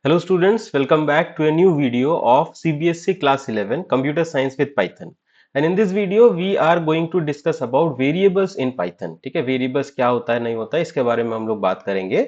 Hello students, welcome back to a new video of CBSE Class 11 Computer Science with Python. And in this video we are going to discuss about variables in Python. ठीक है, variables क्या होता है नहीं होता है इसके बारे में हम लोग बात करेंगे.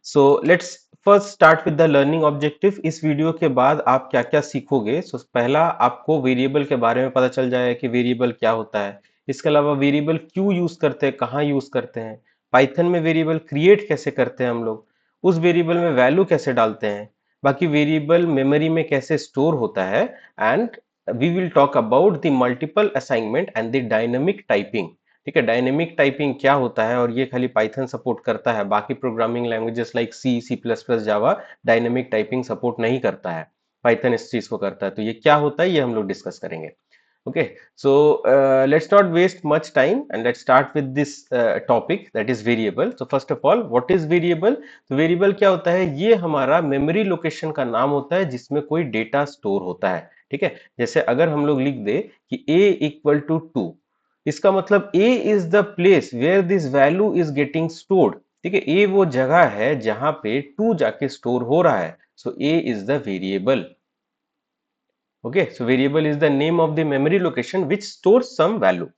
So let's first start with the learning objective. इस वीडियो के बाद आप क्या क्या सीखोगे. So पहला आपको वेरिएबल के बारे में पता चल जाएगा कि वेरिएबल क्या होता है. इसके अलावा वेरिएबल क्यों यूज करते हैं, कहाँ यूज करते हैं, पाइथन में वेरिएबल क्रिएट कैसे करते हैं हम लोग, उस वेरिएबल में वैल्यू कैसे डालते हैं, बाकी वेरिएबल मेमोरी में कैसे स्टोर होता है, and we will talk about the multiple assignment and the dynamic typing. ठीक है, डायनेमिक टाइपिंग क्या होता है और ये खाली पाइथन सपोर्ट करता है, बाकी प्रोग्रामिंग लैंग्वेजेस लाइक सी, सी प्लस प्लस, जावा डायनेमिक टाइपिंग सपोर्ट नहीं करता है. पाइथन इस चीज को करता है. तो ये क्या होता है ये हम लोग डिस्कस करेंगे. Okay, so let's not waste much time and let's start with this topic, that is variable. So first of all, what is variable? तो variable क्या होता है? ये हमारा मेमोरी लोकेशन का नाम होता है जिसमें कोई डेटा स्टोर होता है. ठीक है, जैसे अगर हम लोग लिख दे कि a इक्वल टू 2, इसका मतलब a is the place where this value is getting stored. ठीक है, a वो जगह है जहां पे 2 जाके स्टोर हो रहा है. सो a is the variable. Okay, so variable is the name of the memory location which stores some value.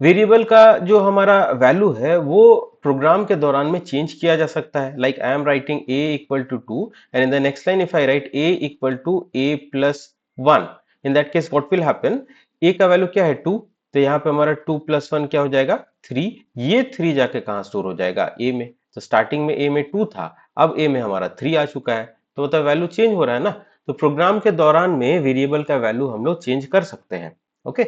Variable का जो हमारा वैल्यू है वो प्रोग्राम के दौरान में चेंज किया जा सकता है. Like I am writing a equal to 2 and in the next line if I write a equal to a plus 1, in that case what will happen, a का वैल्यू क्या है 2, तो यहाँ पे हमारा 2 प्लस 1 क्या हो जाएगा 3. ये 3 जाके कहाँ स्टोर हो जाएगा a में. तो स्टार्टिंग में a में 2 था, अब a में हमारा 3 आ चुका है, तो मतलब वैल्यू चेंज हो रहा है ना. तो प्रोग्राम के दौरान में वेरिएबल का वैल्यू हम लोग चेंज कर सकते हैं. ओके,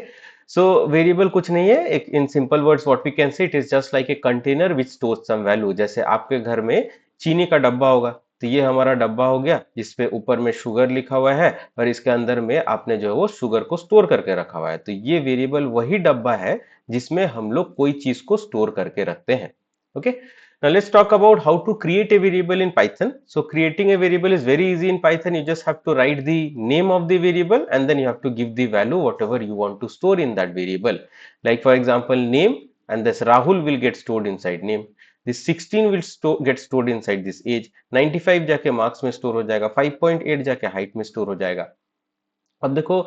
सो वेरिएबल कुछ नहीं है, एक in simple words what we can say, it is just like a container which stores some value. जैसे आपके घर में चीनी का डब्बा होगा, तो ये हमारा डब्बा हो गया जिसपे ऊपर में शुगर लिखा हुआ है और इसके अंदर में आपने जो है वो शुगर को स्टोर करके रखा हुआ है. तो ये वेरिएबल वही डब्बा है जिसमें हम लोग कोई चीज को स्टोर करके रखते हैं. Okay, now let's talk about how to create a variable in Python. So creating a variable is very easy in Python. You just have to write the name of the variable and then you have to give the value whatever you want to store in that variable. Like for example name, and this Rahul will get stored inside name. This 16 will get stored inside this age. 95 जाके marks में store हो जाएगा. 5.8 जाके height में store हो जाएगा. अब देखो,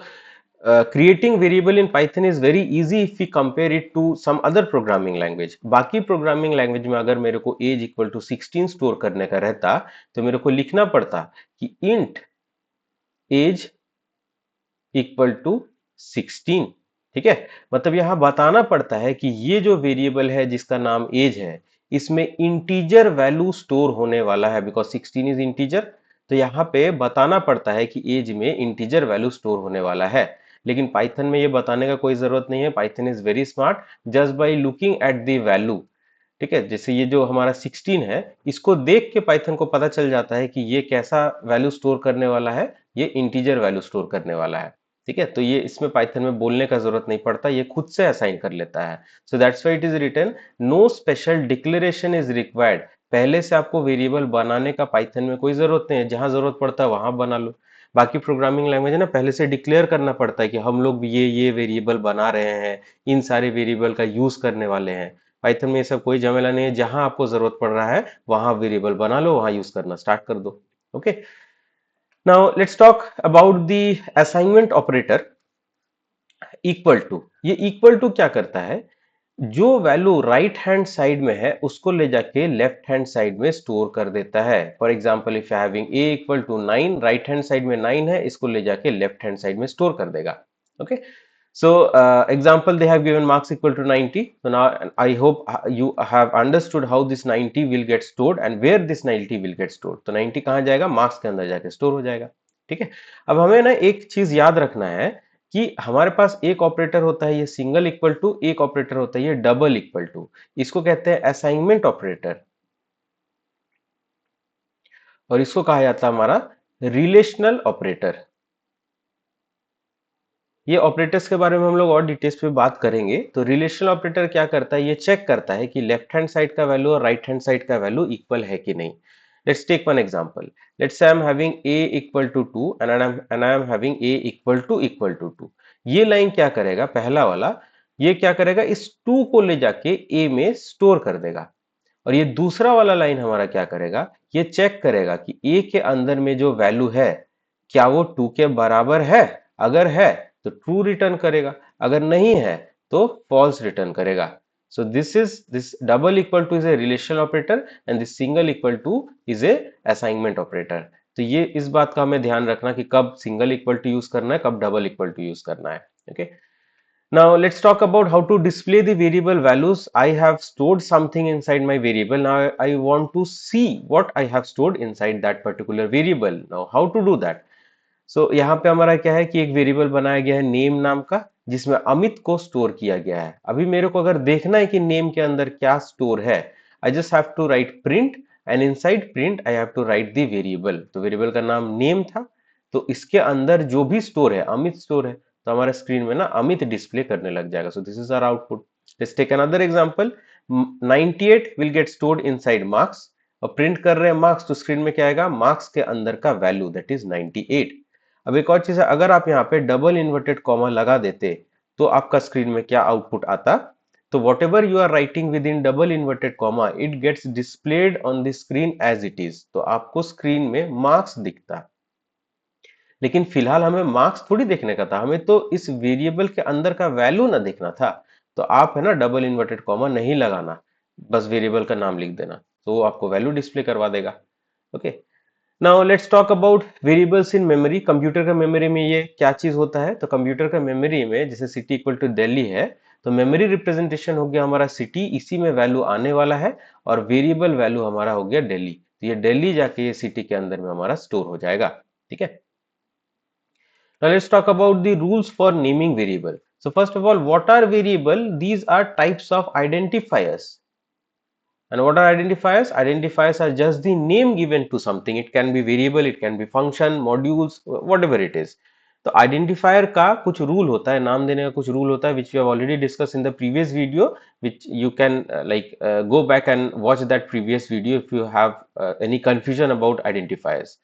creating variable in Python is very easy if we compare it to some other programming language. बाकी प्रोग्रामिंग लैंग्वेज में अगर मेरे को age इक्वल टू 16 स्टोर करने का रहता तो मेरे को लिखना पड़ता कि int age इक्वल टू 16. ठीक है, मतलब यहां बताना पड़ता है कि ये जो वेरिएबल है जिसका नाम एज है इसमें इंटीजर वैल्यू स्टोर होने वाला है, बिकॉज 16 इज इंटीजर. तो यहाँ पे बताना पड़ता है कि एज में इंटीजर वैल्यू स्टोर होने वाला है. लेकिन पाइथन में ये बताने का कोई जरूरत नहीं है. Python is very smart, just by looking at the value. ठीक है, जैसे ये जो हमारा 16 है इसको देख के पाइथन को पता चल जाता है कि ये कैसा वैल्यू स्टोर करने वाला है, ये इंटीजर वैल्यू स्टोर करने वाला है. ठीक है, तो ये इसमें पाइथन में बोलने का जरूरत नहीं पड़ता, ये खुद से असाइन कर लेता है. So that's why it is written no special declaration is required. पहले से आपको वेरिएबल बनाने का पाइथन में कोई जरूरत नहीं है, जहां जरूरत पड़ता है वहां बना लो. बाकी प्रोग्रामिंग लैंग्वेज है ना, पहले से डिक्लेयर करना पड़ता है कि हम लोग ये वेरिएबल बना रहे हैं, इन सारे वेरिएबल का यूज करने वाले हैं. पाइथन में ये सब कोई झमेला नहीं है, जहां आपको जरूरत पड़ रहा है वहां वेरिएबल बना लो, वहां यूज करना स्टार्ट कर दो. Okay, now let's talk about the assignment operator. Equal to, ये इक्वल टू क्या करता है, जो वैल्यू राइट हैंड साइड में है उसको ले जाके लेफ्ट हैंड साइड में स्टोर कर देता है. For example if I having a equal to 9, right hand side में 9 है, इसको ले जाके लेफ्ट हैंड साइड में स्टोर कर देगा. Okay, so example they have given marks equal to 90. So now I hope you have understood how this 90 will get stored and where this 90 will get stored. तो 90 कहाँ जाएगा, marks के अंदर जाके store हो जाएगा. ठीक है, अब हमें ना एक चीज याद रखना है कि हमारे पास एक ऑपरेटर होता है ये सिंगल इक्वल टू, एक ऑपरेटर होता है ये डबल इक्वल टू. इसको कहते हैं असाइनमेंट ऑपरेटर और इसको कहा जाता है हमारा रिलेशनल ऑपरेटर. ये ऑपरेटर्स के बारे में हम लोग और डिटेल्स पे बात करेंगे. तो रिलेशनल ऑपरेटर क्या करता है, ये चेक करता है कि लेफ्ट हैंड साइड का वैल्यू और राइट हैंड साइड का वैल्यू इक्वल है कि नहीं. Let's take one example. Let's say I am having a equal to 2 and I am having a equal to 2. ये लाइन क्या करेगा, पहला वाला ये क्या करेगा, इस 2 को ले जाके a में स्टोर कर देगा. और ये दूसरा वाला लाइन हमारा क्या करेगा, ये चेक करेगा कि ए के अंदर में जो वैल्यू है क्या वो 2 के बराबर है, अगर है तो ट्रू रिटर्न करेगा, अगर नहीं है तो फॉल्स रिटर्न करेगा। So this double equal to is a relational operator and this single equal to is a assignment operator। तो ये इस बात का हमें ध्यान रखना कि कब सिंगल इक्वल टू यूज करना है, कब डबल इक्वल टू यूज करना है। Okay, now let's talk about how to display the variable values. I have stored something inside my variable. Now I want to see what I have stored inside that particular variable. Now how to do that? So यहाँ पे हमारा क्या है कि एक variable बनाया गया है नेम नाम का, जिसमें अमित को स्टोर किया गया है। अभी मेरे को अगर देखना है कि नेम के अंदर क्या स्टोर है, I just have to write print and inside print I have to write the variable. तो वेरिएबल का नाम नेम था, तो इसके अंदर जो भी स्टोर है अमित स्टोर है, तो हमारे स्क्रीन में ना अमित डिस्प्ले करने लग जाएगा। So this is our output. Let's take another example. 98 will get stored inside marks, और प्रिंट कर रहे हैं मार्क्स, तो स्क्रीन में क्या आएगा, मार्क्स के अंदर का वैल्यू दैट इज 98। अब एक और चीज है, अगर आप यहाँ पे डबल इन्वर्टेड कॉमा लगा देते तो आपका स्क्रीन में क्या आउटपुट आता, तो whatever you are writing within double inverted comma it gets displayed on the screen as it is. तो आपको स्क्रीन में मार्क्स दिखता, लेकिन फिलहाल हमें मार्क्स थोड़ी देखने का था, हमें तो इस वेरिएबल के अंदर का वैल्यू ना देखना था। तो आप है ना डबल इन्वर्टेड कॉमा नहीं लगाना, बस वेरिएबल का नाम लिख देना, तो वो आपको वैल्यू डिस्प्ले करवा देगा। Okay, now let's talk about variables in memory. Computer का मेमोरी में ये क्या चीज होता है, तो कंप्यूटर का मेमोरी में जैसे सिटी इक्वल टू दिल्ली है, तो मेमोरी रिप्रेजेंटेशन हो गया हमारा सिटी, इसी में वैल्यू आने वाला है, और वेरिएबल वैल्यू हमारा हो गया दिल्ली। तो ये दिल्ली जाके ये सिटी के अंदर में हमारा स्टोर हो जाएगा। ठीक है, now let's talk about the rules for naming variable. So first of all, what are variable? These are types of identifiers. And what are identifiers? Identifiers are just the name given to something. It can be variable, it can be function, modules, whatever it is. तो identifier का कुछ rule होता है, नाम देने का कुछ rule होता है, which we have already discussed in the previous video, which you can go back and watch that previous video if you have any confusion about identifiers.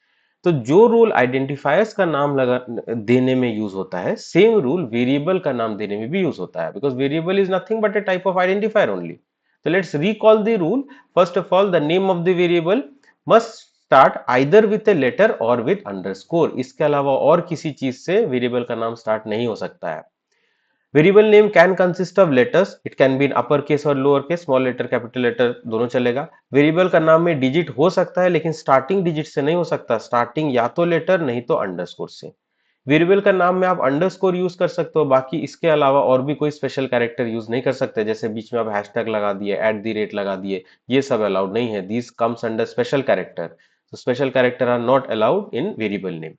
तो जो रूल आइडेंटिफायर्स का नाम लगा देने में यूज होता है, सेम रूल वेरिएबल का नाम देने में भी यूज होता है, because variable is nothing but A type of identifier only. So let's recall the rule. First of all, the name of the variable must start either with a letter or with underscore. इसके अलावा और किसी चीज से variable का नाम start नहीं हो सकता है। Variable name can consist of letters, it can be in upper case और lower case, small letter capital letter दोनों चलेगा। वेरिएबल का नाम में डिजिट हो सकता है, लेकिन स्टार्टिंग डिजिट से नहीं हो सकता, स्टार्टिंग या तो लेटर नहीं तो अंडरस्कोर से। वेरिएबल का नाम में आप अंडरस्कोर यूज कर सकते हो, बाकी इसके अलावा और भी कोई स्पेशल कैरेक्टर यूज नहीं कर सकते, जैसे बीच में आप हैशटैग लगा दिए, एट द रेट लगा दिए, ये सब अलाउड नहीं है। These comes under special character, तो special character are not allowed in variable name.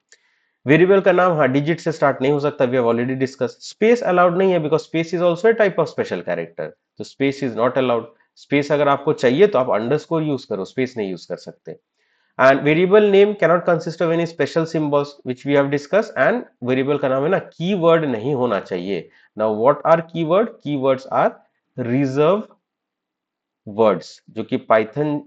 Variable का नाम हाँ डिजिट से स्टार्ट नहीं हो सकता, we have already discuss. Space allowed नहीं है, because space is also a type of special character, तो space is not allowed. Space अगर आपको चाहिए तो आप अंडरस्कोर यूज करो, स्पेस नहीं यूज कर सकते। And variable name cannot consist of any special symbols which we have discussed, and variable का नाम है ना कीवर्ड नहीं होना चाहिए। Now what are keyword? Keywords are reserve words जो कि पाइथन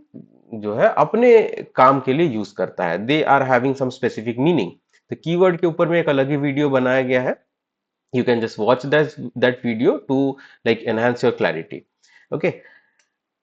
जो है अपने काम के लिए यूज करता है, they are having some specific meaning। तो कीवर्ड के ऊपर में एक अलग ही वीडियो बनाया गया है, you can just watch that video to like enhance your clarity। Okay,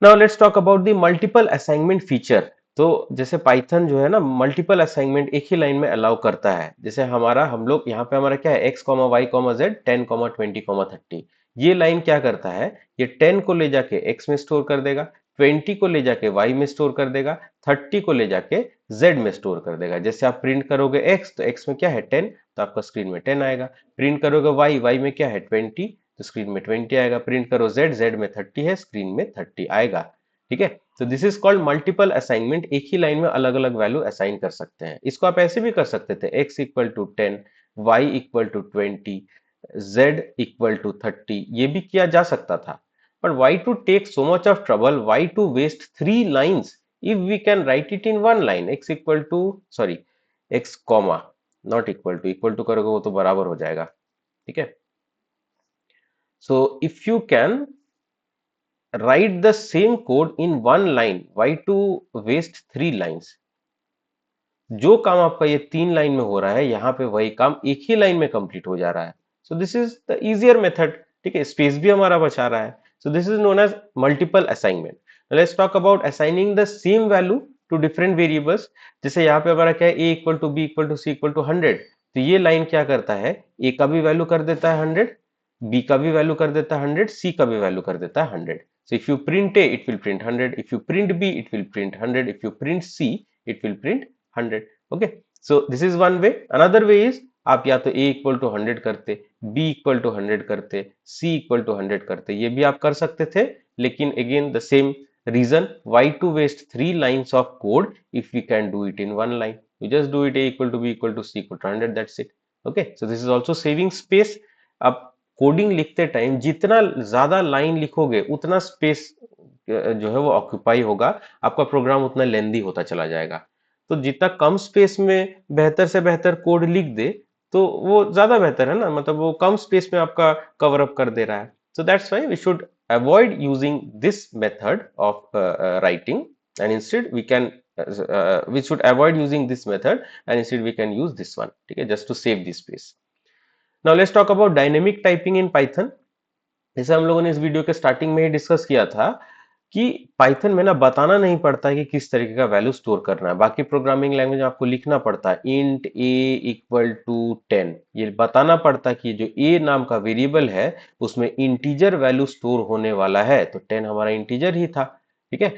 now let's talk about the multiple assignment feature। तो जैसे पाइथन जो है ना मल्टीपल असाइनमेंट एक ही लाइन में अलाउ करता है। जैसे हमारा हम लोग यहाँ पे हमारा क्या है x, y, z 10, 20, 30। ये लाइन क्या करता है, ये 10 को ले जाके x में स्टोर कर देगा, 20 को ले जाके y में स्टोर कर देगा, 30 को ले जाके z में स्टोर कर देगा। जैसे आप प्रिंट करोगे x, तो x में क्या है 10, तो आपका स्क्रीन में 10 आएगा। प्रिंट करोगे y में क्या है 20, तो स्क्रीन में 20 आएगा। प्रिंट करो z में 30 है, स्क्रीन में 30 आएगा। ठीक है, तो this is called multiple assignment. एक ही लाइन में अलग अलग वैल्यू असाइन कर सकते हैं। इसको आप ऐसे भी कर सकते थे, x equal to 10, y equal to 20, z equal to 30, ये भी किया जा सकता था। But why to take so much of trouble, why to waste 3 lines if we can write it in 1 line. x equal to sorry x comma not equal to करोगे वो तो बराबर हो जाएगा। ठीक है, so if you can write the same code in 1 line, why to waste 3 lines? जो काम आपका ये 3 लाइन में हो रहा है, यहाँ पे वही काम एक ही लाइन में कंप्लीट हो जा रहा है। So this is the easier method. ठीक है, स्पेस भी हमारा बचा रहा है। So this is known as multiple assignment. Let's talk about assigning the same value to different variables. जैसे यहाँ पे हमारा क्या है, a equal to B equal to C equal to 100, तो ये लाइन क्या करता है, a का भी वैल्यू कर देता है 100, b का भी वैल्यू कर देता है 100, c का भी वैल्यू कर देता है 100। So if you print a, it will print 100. If you print b, it will print 100. If you print c, it will print 100. Okay. So this is one way. Another way is आप या तो a equal to 100 करते, b equal to 100 करते, c equal to 100 करते, ये भी आप कर सकते थे। लेकिन again the same reason, why to waste 3 lines of code if we can do it in one line? You just do it a equal to b equal to c equal to 100, that's it. Okay, so this is also saving space. अब coding लिखते time जितना ज्यादा line लिखोगे उतना space जो है वो occupy होगा, आपका प्रोग्राम उतना लेंदी होता चला जाएगा। तो जितना कम स्पेस में बेहतर से बेहतर कोड लिख दे तो वो ज्यादा बेहतर है ना, मतलब वो कम स्पेस में आपका कवर अप कर दे रहा है। So that's why we should avoid using this method of writing, and instead we should avoid using this method, and instead we can use this one, okay, just to save this space. Now let's talk about dynamic typing in Python. जैसे हम लोगों ने इस video के starting में ही discuss किया था कि पाइथन में ना बताना नहीं पड़ता है कि किस तरीके का वैल्यू स्टोर करना है। बाकी प्रोग्रामिंग लैंग्वेज में आपको लिखना पड़ता है इंट a इक्वल टू 10, ये बताना पड़ता है कि जो a नाम का वेरिएबल है उसमें इंटीजर वैल्यू स्टोर होने वाला है, तो 10 हमारा इंटीजर ही था। ठीक है,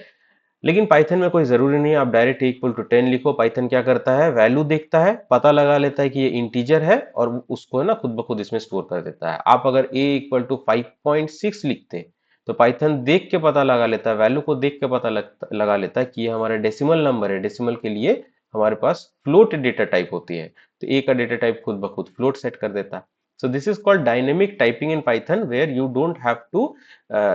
लेकिन पाइथन में कोई जरूरी नहीं है, आप डायरेक्ट इक्वल टू 10 लिखो। पाइथन क्या करता है, वैल्यू देखता है, पता लगा लेता है कि ये इंटीजर है और उसको है ना खुद ब खुद इसमें स्टोर कर देता है। आप अगर a इक्वल टू 5.6 लिखते तो पाइथन देख के पता लगा लेता है, वैल्यू को देख के पता लगा लेता है कि ये हमारा डेसिमल नंबर है। डेसिमल के लिए हमारे पास फ्लोट डेटा टाइप होती है, तो a का डेटा टाइप खुद ब खुद फ्लोट सेट कर देता है। So this is called dynamic typing in Python, where you don't have to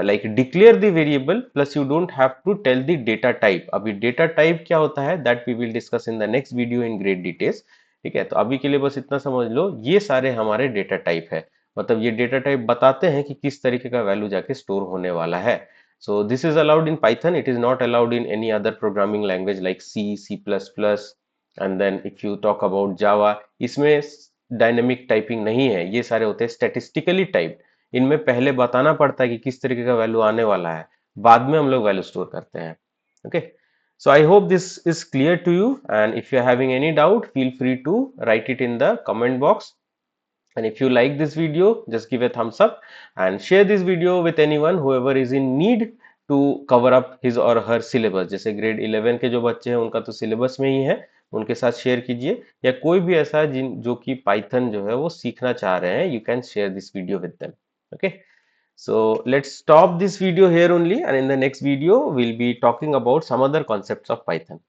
like declare the variable, plus you don't have to tell the data type. अभी data type क्या होता है, that we will discuss in the next video in great details. ठीक है, तो अभी के लिए बस इतना समझ लो, ये सारे हमारे डेटा टाइप है, मतलब ये डेटा टाइप बताते हैं कि किस तरीके का वैल्यू जाके स्टोर होने वाला है। So this is allowed in Python. It is not allowed in any other programming language like C, C++, and then if you talk about Java, इसमें डायनेमिक टाइपिंग नहीं है, ये सारे होते हैं स्टैटिस्टिकली टाइप्ड। इनमें पहले बताना पड़ता है कि किस तरीके का वैल्यू आने वाला है, बाद में हम लोग वैल्यू स्टोर करते हैं। Okay, so I hope this is clear to you, and if you are having any doubt, feel free to write it in the comment box. And if you like this video, just give a thumbs up and share this video with anyone whoever is in need to cover up his or her syllabus. जैसे grade 11 के जो बच्चे हैं उनका तो syllabus में ही है, उनके साथ शेयर कीजिए, या कोई भी ऐसा जिन जो कि पाइथन जो है वो सीखना चाह रहे हैं, you can share this video with them. Okay, so let's stop this video here only, and in the next video we'll be talking about some other concepts of Python.